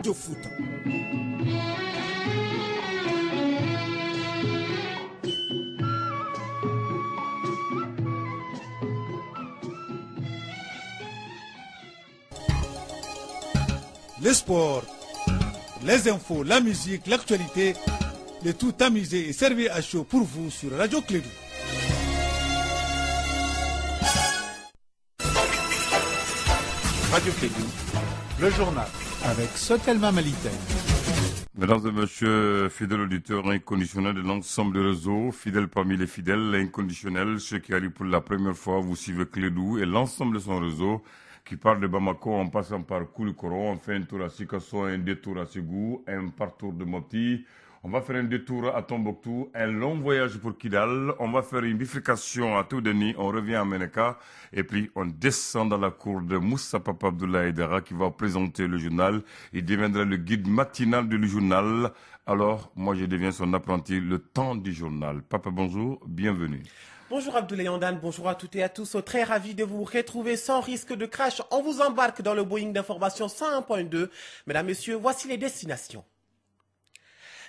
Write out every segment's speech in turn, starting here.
Radio Foot. Le sport, les infos, la musique, l'actualité, le tout amusé et servi à chaud pour vous sur Radio Clédou. Radio Clédou, le journal avec Sotelma Malitaine. Mesdames et messieurs, fidèles auditeurs inconditionnels de l'ensemble des réseaux, fidèles parmi les fidèles, inconditionnels, ceux qui arrivent pour la première fois, vous suivez Clédou et l'ensemble de son réseau, qui part de Bamako en passant par Koulikoro, on fait un tour à Sikasso, un détour à Ségou, un parcours de Mopti. On va faire un détour à Tombouctou, un long voyage pour Kidal. On va faire une bifurcation à Toudeni, on revient à Meneka. Et puis, on descend dans la cour de Moussa Papa Abdoulaye Dara qui va présenter le journal. Il deviendra le guide matinal du journal. Alors, moi, je deviens son apprenti, le temps du journal. Papa, bonjour, bienvenue. Bonjour Abdoulaye Andane, bonjour à toutes et à tous. Très ravi de vous retrouver sans risque de crash. On vous embarque dans le Boeing d'information 101.2. Mesdames, Messieurs, voici les destinations.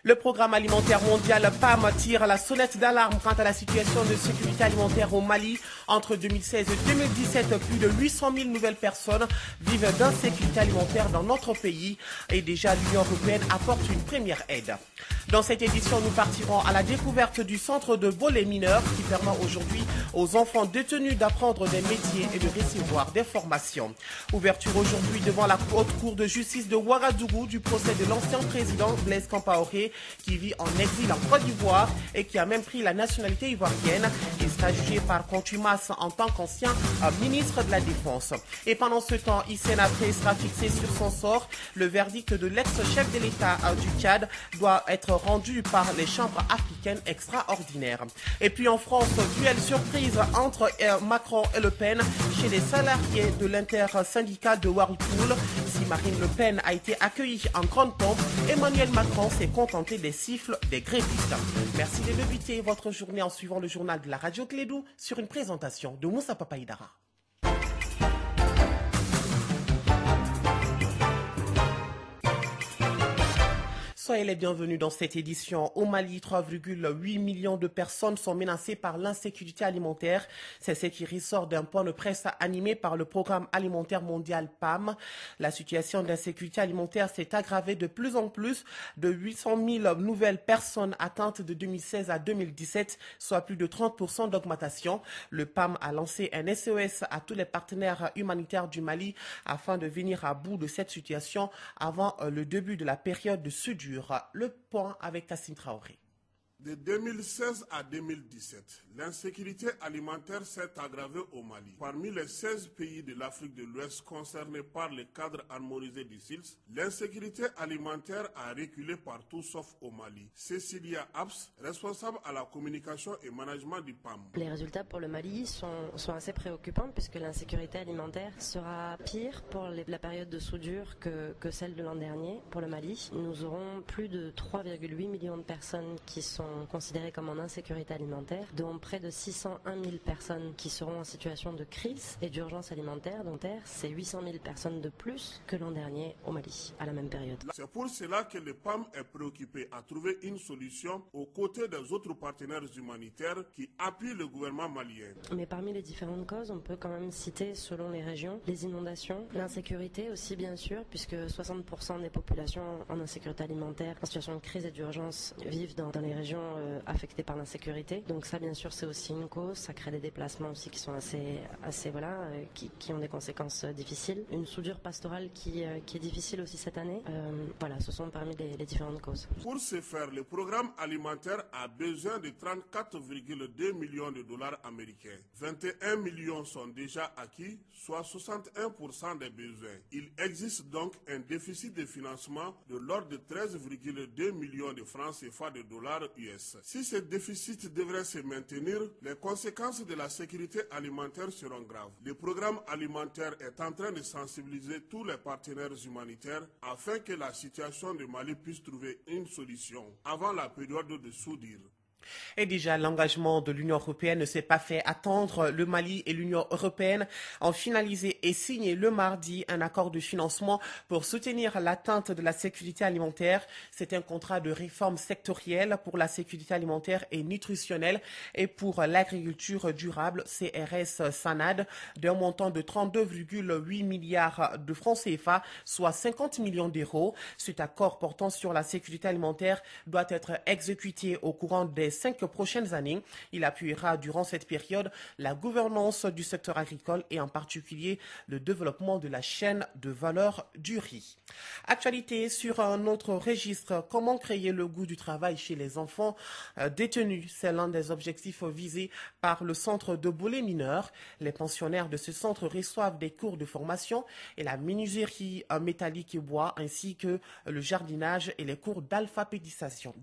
Le programme alimentaire mondial PAM tire la sonnette d'alarme quant à la situation de sécurité alimentaire au Mali. Entre 2016 et 2017, plus de 800 000 nouvelles personnes vivent d'insécurité alimentaire dans notre pays et déjà l'Union européenne apporte une première aide. Dans cette édition, nous partirons à la découverte du centre de volley mineur qui permet aujourd'hui aux enfants détenus d'apprendre des métiers et de recevoir des formations. Ouverture aujourd'hui devant la haute cour de justice de Ouagadougou du procès de l'ancien président Blaise Compaoré qui vit en exil en Côte d'Ivoire et qui a même pris la nationalité ivoirienne. Il sera jugé par contumace en tant qu'ancien ministre de la Défense. Et pendant ce temps, Issénapré sera fixé sur son sort. Le verdict de l'ex-chef de l'État du Tchad doit être rendu par les chambres africaines extraordinaires. Et puis en France, duel surprise entre Macron et Le Pen chez les salariés de l'intersyndicat de Whirlpool. Si Marine Le Pen a été accueillie en grande pompe, Emmanuel Macron s'est contenté des siffles des grévistes. Merci de débuter votre journée en suivant le journal de la Radio Clédou sur une présentation de Moussa Papa Idara. Soyez les bienvenus dans cette édition. Au Mali, 3,8 millions de personnes sont menacées par l'insécurité alimentaire. C'est ce qui ressort d'un point de presse animé par le programme alimentaire mondial PAM. La situation d'insécurité alimentaire s'est aggravée de plus en plus. De 800 000 nouvelles personnes atteintes de 2016 à 2017, soit plus de 30% d'augmentation. Le PAM a lancé un SOS à tous les partenaires humanitaires du Mali afin de venir à bout de cette situation avant le début de la période de soudure. Le point avec Tassine Traoré. De 2016 à 2017, l'insécurité alimentaire s'est aggravée au Mali. Parmi les 16 pays de l'Afrique de l'Ouest concernés par le cadre harmonisé du SILS, l'insécurité alimentaire a reculé partout sauf au Mali. Cécilia Abs, responsable à la communication et management du PAM. Les résultats pour le Mali sont assez préoccupants puisque l'insécurité alimentaire sera pire pour la période de soudure que celle de l'an dernier. Pour le Mali, nous aurons plus de 3,8 millions de personnes qui sont considérées comme en insécurité alimentaire, dont près de 601 000 personnes qui seront en situation de crise et d'urgence alimentaire. Donc c'est 800 000 personnes de plus que l'an dernier au Mali, à la même période. C'est pour cela que le PAM est préoccupé à trouver une solution aux côtés des autres partenaires humanitaires qui appuient le gouvernement malien. Mais parmi les différentes causes, on peut quand même citer, selon les régions, les inondations, l'insécurité aussi bien sûr, puisque 60% des populations en insécurité alimentaire, en situation de crise et d'urgence, vivent dans les régions affectées par l'insécurité. Donc ça, bien sûr, c'est aussi une cause. Ça crée des déplacements aussi qui sont qui ont des conséquences difficiles. Une soudure pastorale qui est difficile aussi cette année. Voilà, ce sont parmi les différentes causes. Pour ce faire, le programme alimentaire a besoin de 34,2 millions de dollars américains. 21 millions sont déjà acquis, soit 61% des besoins. Il existe donc un déficit de financement de l'ordre de 13,2 millions de francs CFA de dollars US. Si ce déficit devrait se maintenir, les conséquences de la sécurité alimentaire seront graves. Le programme alimentaire est en train de sensibiliser tous les partenaires humanitaires afin que la situation du Mali puisse trouver une solution avant la période de soudure. Et déjà, l'engagement de l'Union européenne ne s'est pas fait attendre. Le Mali et l'Union européenne ont finalisé et signé le mardi un accord de financement pour soutenir l'atteinte de la sécurité alimentaire. C'est un contrat de réforme sectorielle pour la sécurité alimentaire et nutritionnelle et pour l'agriculture durable, CRS SANAD, d'un montant de 32,8 milliards de francs CFA, soit 50 millions d'euros. Cet accord portant sur la sécurité alimentaire doit être exécuté au courant des 5 prochaines années. Il appuiera durant cette période la gouvernance du secteur agricole et en particulier le développement de la chaîne de valeur du riz. Actualité sur un autre registre, comment créer le goût du travail chez les enfants détenus. C'est l'un des objectifs visés par le centre de Bolé mineur. Les pensionnaires de ce centre reçoivent des cours de formation et la menuiserie métallique et bois ainsi que le jardinage et les cours d'alphabétisation.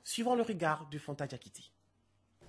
Suivant le regard du Fontajakiti.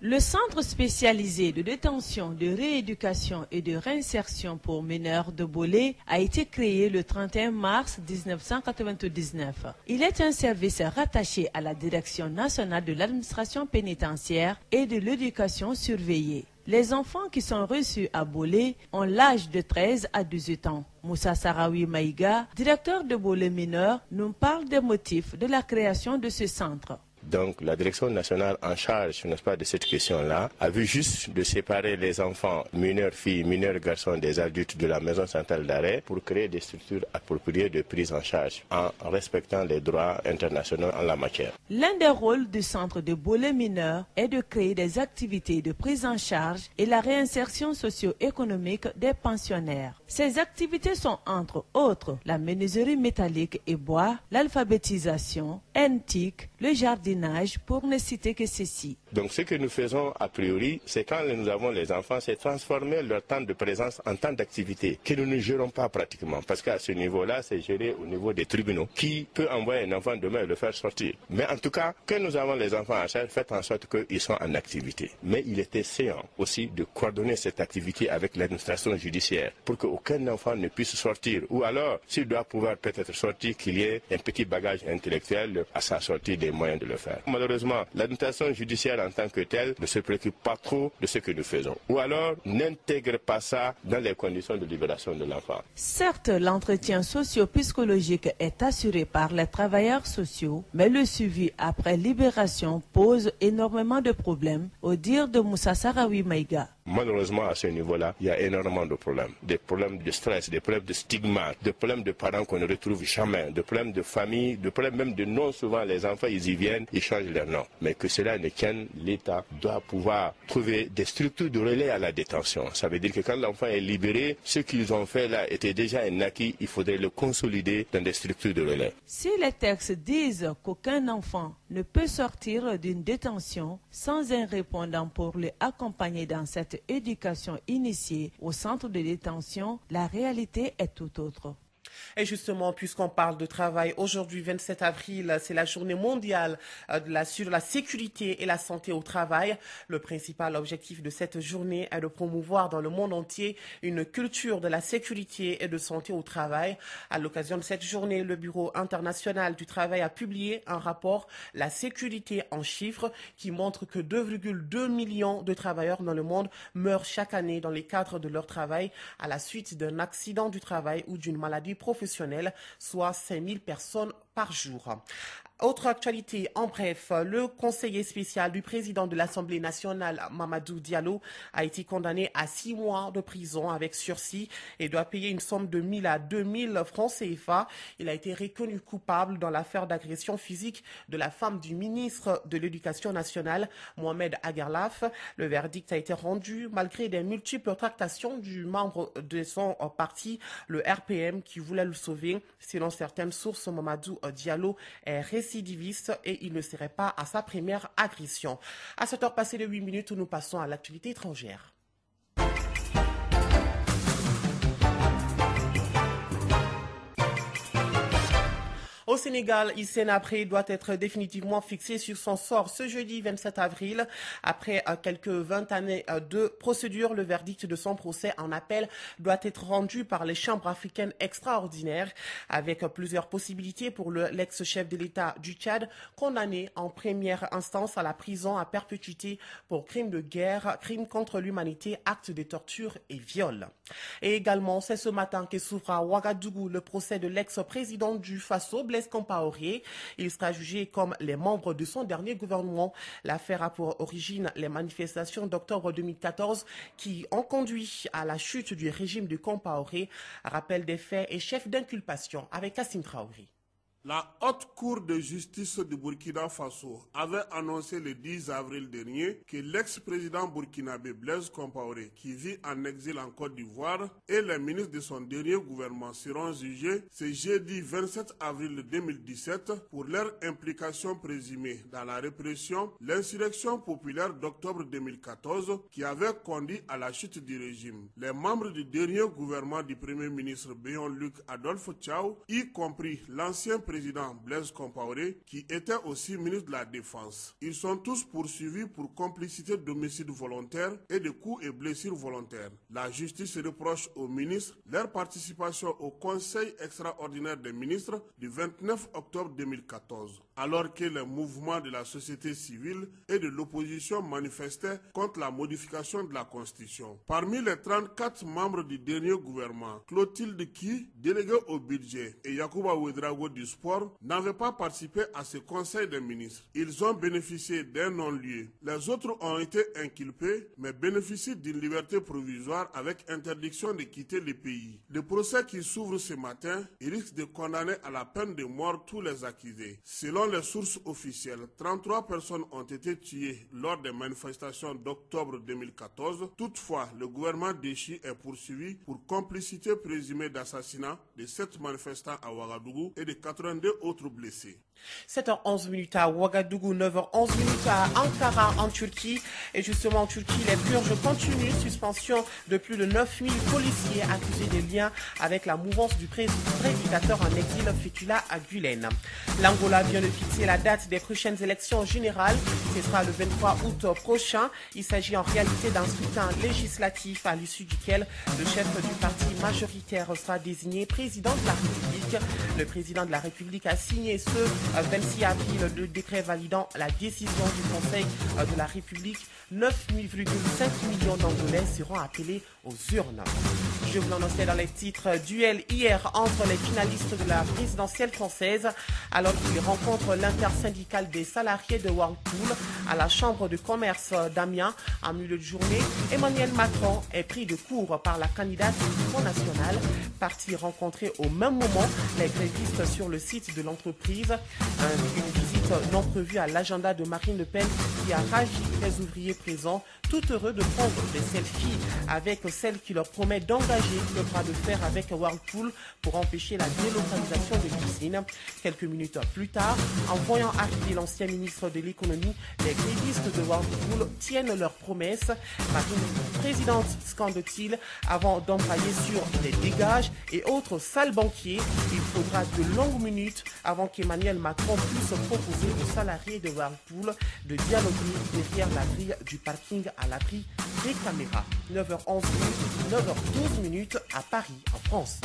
Le centre spécialisé de détention, de rééducation et de réinsertion pour mineurs de Bolé a été créé le 31 mars 1999. Il est un service rattaché à la Direction nationale de l'administration pénitentiaire et de l'éducation surveillée. Les enfants qui sont reçus à Bolé ont l'âge de 13 à 18 ans. Moussa Sarawi Maïga, directeur de Bolé mineur, nous parle des motifs de la création de ce centre. Donc la direction nationale en charge, n'est-ce pas, de cette question-là, a vu juste de séparer les enfants mineurs filles, mineurs garçons des adultes de la maison centrale d'arrêt pour créer des structures appropriées de prise en charge en respectant les droits internationaux en la matière. L'un des rôles du centre de Bolé mineur est de créer des activités de prise en charge et la réinsertion socio-économique des pensionnaires. Ces activités sont entre autres la menuiserie métallique et bois, l'alphabétisation, NTIC, le jardinage, pour ne citer que ceci. Donc ce que nous faisons a priori, c'est quand nous avons les enfants, c'est transformer leur temps de présence en temps d'activité, que nous ne gérons pas pratiquement. Parce qu'à ce niveau-là, c'est géré au niveau des tribunaux. Qui peut envoyer un enfant demain et le faire sortir? Mais en tout cas, quand nous avons les enfants à charge, faites en sorte qu'ils soient en activité. Mais il était séant aussi de coordonner cette activité avec l'administration judiciaire pour qu'aucun enfant ne puisse sortir. Ou alors, s'il doit pouvoir peut-être sortir, qu'il y ait un petit bagage intellectuel à sa sortie des moyens de le faire. Malheureusement, l'administration judiciaire en tant que telle ne se préoccupe pas trop de ce que nous faisons. Ou alors, n'intègre pas ça dans les conditions de libération de l'enfant. Certes, l'entretien socio-psychologique est assuré par les travailleurs sociaux, mais le suivi après libération pose énormément de problèmes, au dire de Moussa Sarawi Maïga. Malheureusement, à ce niveau-là, il y a énormément de problèmes. Des problèmes de stress, des problèmes de stigmate, des problèmes de parents qu'on ne retrouve jamais, des problèmes de famille, des problèmes même de nom. Souvent, les enfants, ils y viennent, ils changent leur nom. Mais que cela ne tienne, l'État doit pouvoir trouver des structures de relais à la détention. Ça veut dire que quand l'enfant est libéré, ce qu'ils ont fait là était déjà un acquis, il faudrait le consolider dans des structures de relais. Si les textes disent qu'aucun enfant ne peut sortir d'une détention sans un répondant pour le accompagner dans cette éducation initiée au centre de détention, la réalité est tout autre. Et justement, puisqu'on parle de travail, aujourd'hui 27 avril, c'est la journée mondiale sur la sécurité et la santé au travail. Le principal objectif de cette journée est de promouvoir dans le monde entier une culture de la sécurité et de santé au travail. À l'occasion de cette journée, le Bureau international du travail a publié un rapport, La sécurité en chiffres, qui montre que 2,2 millions de travailleurs dans le monde meurent chaque année dans les cadres de leur travail à la suite d'un accident du travail ou d'une maladie professionnelle, soit 5000 personnes par jour. Autre actualité, en bref, le conseiller spécial du président de l'Assemblée nationale, Mamadou Diallo, a été condamné à 6 mois de prison avec sursis et doit payer une somme de 1000 à 2000 francs CFA. Il a été reconnu coupable dans l'affaire d'agression physique de la femme du ministre de l'Éducation nationale, Mohamed Agarlaf. Le verdict a été rendu malgré des multiples tractations du membre de son parti, le RPM, qui voulait le sauver. Selon certaines sources, Mamadou Diallo est récidiviste et il ne serait pas à sa première agression. À cette heure passée de 8 minutes, nous passons à l'actualité étrangère. Au Sénégal, Hissène Habré doit être définitivement fixé sur son sort ce jeudi 27 avril. Après quelques 20 années de procédure, le verdict de son procès en appel doit être rendu par les chambres africaines extraordinaires, avec plusieurs possibilités pour l'ex-chef de l'État du Tchad, condamné en première instance à la prison à perpétuité pour crimes de guerre, crimes contre l'humanité, actes de torture et viol. Et également, c'est ce matin que s'ouvre à Ouagadougou le procès de l'ex-président du Faso, Blaise Compaoré. Il sera jugé comme les membres de son dernier gouvernement. L'affaire a pour origine les manifestations d'octobre 2014 qui ont conduit à la chute du régime de Compaoré. Rappel des faits et chef d'inculpation avec Kassim Traoré. La Haute Cour de justice du Burkina Faso avait annoncé le 10 avril dernier que l'ex-président burkinabé Blaise Compaoré, qui vit en exil en Côte d'Ivoire, et les ministres de son dernier gouvernement seront jugés ce jeudi 27 avril 2017 pour leur implication présumée dans la répression, l'insurrection populaire d'octobre 2014 qui avait conduit à la chute du régime. Les membres du dernier gouvernement du Premier ministre Béon-Luc Adolphe Tchao, y compris l'ancien président Blaise Compaoré, qui était aussi ministre de la Défense. Ils sont tous poursuivis pour complicité d'homicide volontaire et de coups et blessures volontaires. La justice reproche aux ministres leur participation au Conseil extraordinaire des ministres du 29 octobre 2014, alors que les mouvements de la société civile et de l'opposition manifestaient contre la modification de la Constitution. Parmi les 34 membres du dernier gouvernement, Clotilde Ki, déléguée au budget, et Yacouba Ouedraogo du sport n'avaient pas participé à ce conseil des ministres. Ils ont bénéficié d'un non-lieu. Les autres ont été inculpés, mais bénéficient d'une liberté provisoire avec interdiction de quitter le pays. Le procès qui s'ouvre ce matin risque de condamner à la peine de mort tous les accusés. Selon les sources officielles, 33 personnes ont été tuées lors des manifestations d'octobre 2014. Toutefois, le gouvernement déchu est poursuivi pour complicité présumée d'assassinat de 7 manifestants à Ouagadougou et de 82 autres blessés. 7h11 à Ouagadougou, 9h11 à Ankara en Turquie. Et justement en Turquie, les purges continuent. Suspension de plus de 9000 policiers accusés de liens avec la mouvance du prédicateur en exil Fethullah Gülen. L'Angola vient de fixer la date des prochaines élections générales. Ce sera le 23 août prochain. Il s'agit en réalité d'un scrutin législatif à l'issue duquel le chef du parti majoritaire sera désigné président de la République. Le président de la République a signé ce 26 avril le décret validant la décision du Conseil de la République. 9,5 millions d'Angolais seront appelés aux urnes. Je vous l'annonçais dans les titres, duel hier entre les finalistes de la présidentielle française alors qu'ils rencontrent l'intersyndicale des salariés de Whirlpool à la chambre de commerce d'Amiens en milieu de journée. Emmanuel Macron est pris de court par la candidate du Front National, parti rencontrer au même moment les grévistes sur le site de l'entreprise. Une visite non prévue à l'agenda de Marine Le Pen qui a ravi les ouvriers présents, tout heureux de prendre des selfies avec celle qui leur promet d'engager le bras de fer avec Whirlpool pour empêcher la délocalisation de l'usine. Quelques minutes plus tard, en voyant arriver l'ancien ministre de l'économie, les grévistes de Whirlpool tiennent leurs promesses. Marine présidente, scande-t-il, avant d'embrayer sur les dégages et autres sales banquiers. Il faudra de longues minutes avant qu'Emmanuel Macron puisse proposer aux salariés de Whirlpool de dialoguer derrière la grille du parking à l'abri des caméras. 9h11, 9h12 à Paris, en France.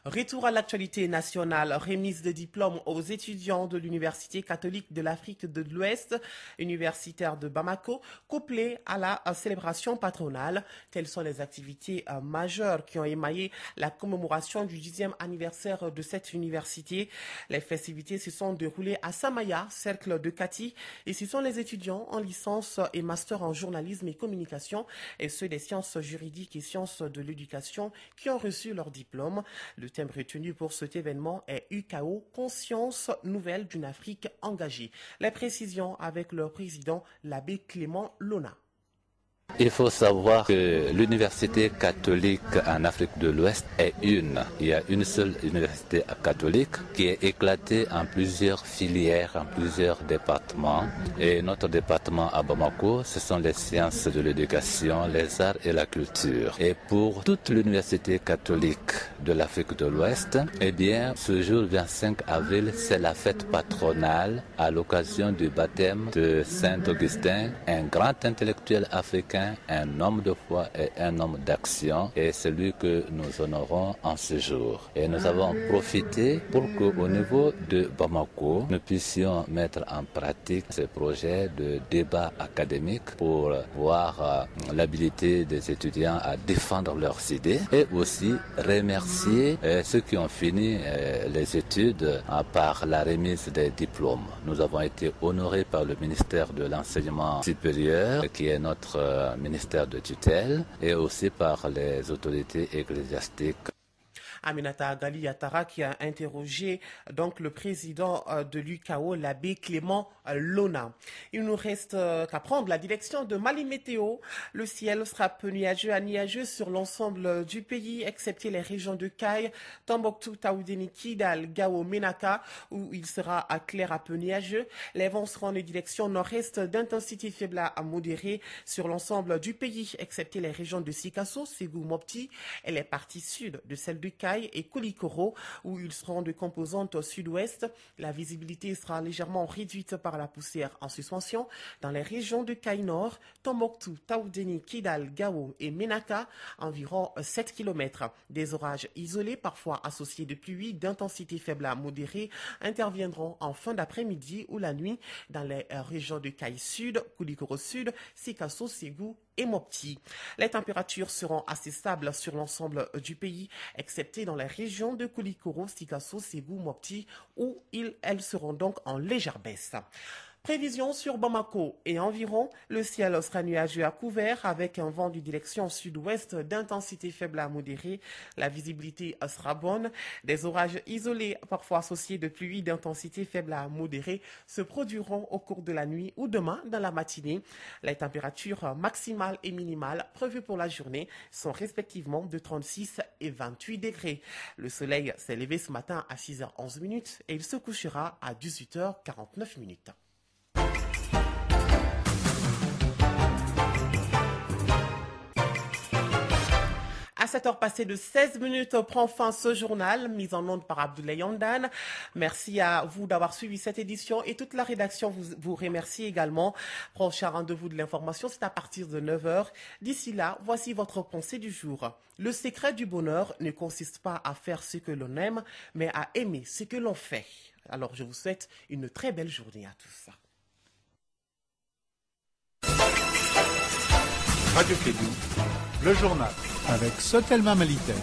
Retour à l'actualité nationale, remise de diplômes aux étudiants de l'Université catholique de l'Afrique de l'Ouest, universitaire de Bamako, couplée à la célébration patronale. Telles sont les activités majeures qui ont émaillé la commémoration du 10e anniversaire de cette université. Les festivités se sont déroulées à Samaya, cercle de Kati, et ce sont les étudiants en licence et master en journalisme et communication et ceux des sciences juridiques et sciences de l'éducation qui ont reçu leur diplôme. Le thème retenu pour cet événement est UKO, conscience nouvelle d'une Afrique engagée. Les précisions avec leur président, l'abbé Clément Lona. Il faut savoir que l'université catholique en Afrique de l'Ouest est une. Il y a une seule université catholique qui est éclatée en plusieurs filières, en plusieurs départements. Et notre département à Bamako, ce sont les sciences de l'éducation, les arts et la culture. Et pour toute l'université catholique de l'Afrique de l'Ouest, eh bien, ce jour 25 avril, c'est la fête patronale à l'occasion du baptême de Saint-Augustin, un grand intellectuel africain, un homme de foi et un homme d'action, et celui que nous honorons en ce jour. Et nous avons profité pour qu'au niveau de Bamako, nous puissions mettre en pratique ce projet de débat académique pour voir l'habilité des étudiants à défendre leurs idées et aussi remercier ceux qui ont fini les études par la remise des diplômes. Nous avons été honorés par le ministère de l'Enseignement supérieur, qui est notre ministère de tutelle, et aussi par les autorités ecclésiastiques. Aminata Gali Yatara qui a interrogé donc le président de l'UCAO, l'abbé Clément Lona. Il nous reste qu'à prendre la direction de Mali Météo. Le ciel sera peu nuageux à nuageux sur l'ensemble du pays, excepté les régions de Kay, Tombouctou, Taoudéni, Kidal, Gao, Menaka, où il sera clair à peu nuageux. Les vents seront de direction nord-est d'intensité faible à modérée sur l'ensemble du pays, excepté les régions de Sikasso, Ségou, Mopti et les parties sud de celle de Kay et Koulikoro, où ils seront de composante au sud-ouest. La visibilité sera légèrement réduite par la poussière en suspension dans les régions de Kay Nord, Tombouctou, Taoudéni, Kidal, Gao et Menaka, environ 7 km. Des orages isolés, parfois associés de pluies d'intensité faible à modérée, interviendront en fin d'après-midi ou la nuit dans les régions de Kay Sud, Koulikoro Sud, Sikasso, Ségou et Mopti. Les températures seront assez stables sur l'ensemble du pays, excepté dans les régions de Koulikoro, Sikasso, Ségou, Mopti, où elles seront donc en légère baisse. Prévision sur Bamako et environ, le ciel sera nuageux à couvert avec un vent de direction sud-ouest d'intensité faible à modérée. La visibilité sera bonne. Des orages isolés, parfois associés de pluies d'intensité faible à modérée, se produiront au cours de la nuit ou demain dans la matinée. Les températures maximales et minimales prévues pour la journée sont respectivement de 36 et 28 degrés. Le soleil s'est levé ce matin à 6h11 et il se couchera à 18h49. À 7h passées de 16 minutes, prend fin ce journal, mis en onde par Abdoulaye Yandane. Merci à vous d'avoir suivi cette édition et toute la rédaction vous remercie également. Prochain rendez-vous de l'information, c'est à partir de 9h. D'ici là, voici votre pensée du jour. Le secret du bonheur ne consiste pas à faire ce que l'on aime, mais à aimer ce que l'on fait. Alors, je vous souhaite une très belle journée à tous. Radio Kédou, le journal avec Sotelma Malitaire.